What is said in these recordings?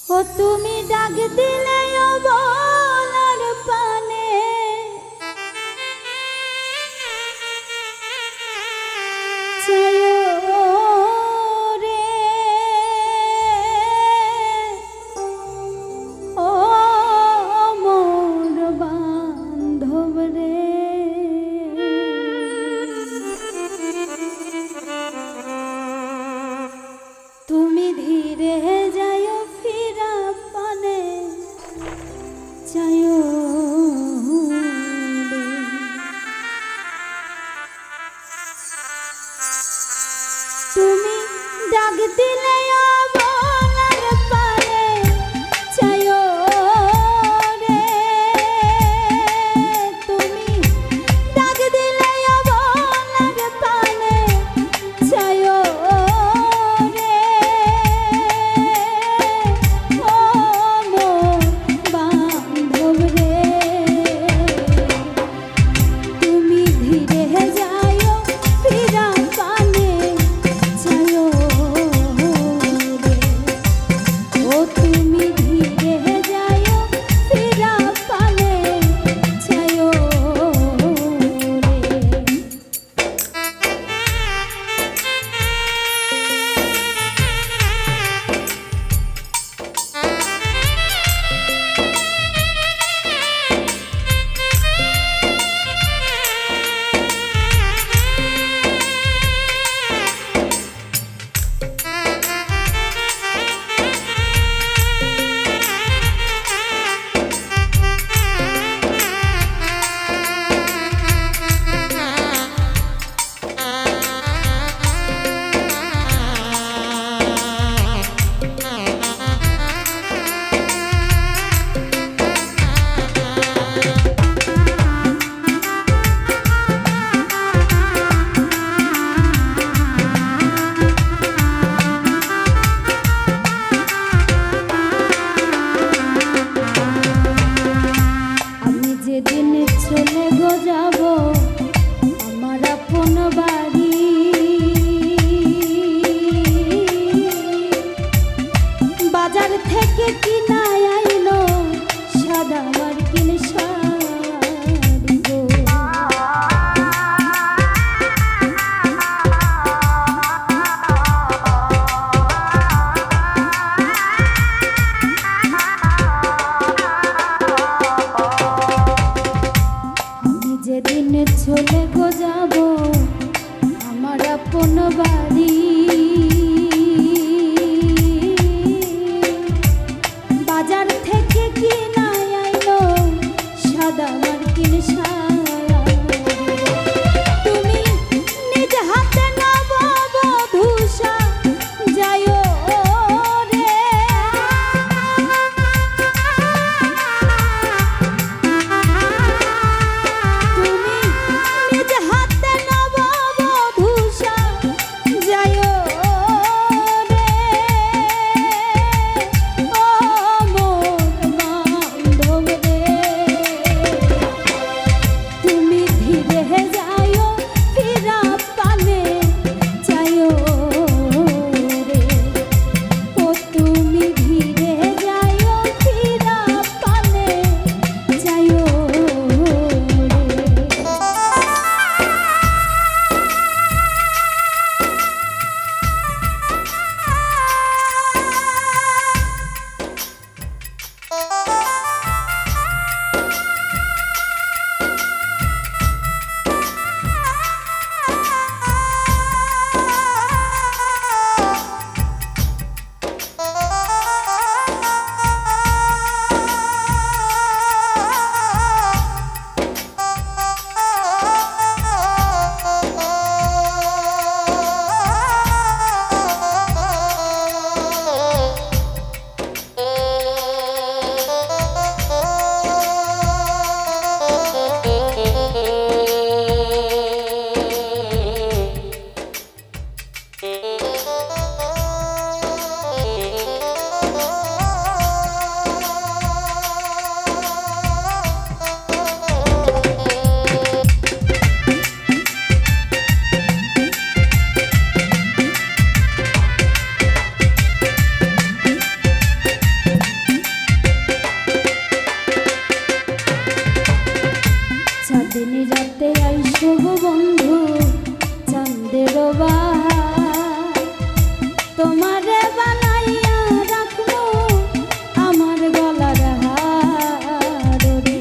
ও তুমি ডাক দিলে বলার পানে চায়ো রে ও মোর বান্ধব রে তুমি ধীরে যায়ো ফিরা পানে চায়ো রে তুমি ডাক দিলে বলার পানে চায়ো রে তুমি ডাক দিলে বলার পানে চায়ো রে ও মোর বান্ধব রে তুমি ধীরে যায়ো ফিরা পানে চায়ো রে ও তুমি ধীরে যায়ো ফিরা পানে চায়ো রে আমি যেদিন চলে গো যাব আমার আপন বাড়ি বাজার থেকে কিনা আইলো সাদা মার্কিন শাড়ি গো আমি যেদিন চলে গো যাব আমার আপন বাড়ি বাজার থেকে কিনা আইলো সাদা মার্কিন শাড়ি তুমি নিজ হাতে নববধূষা যায়ো রে তুমি নিজ হাতে নববধূষা যায়ো রে ও মোর বান্ধব রে চাঁদনি রাতে আইসো গো বন্ধু চাঁদের বাহার তোমারে বানাইয়া রাখবো আমার গলার হার রে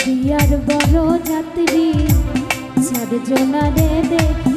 বিয়ার বড় যাত্রী চারজনারে দেখ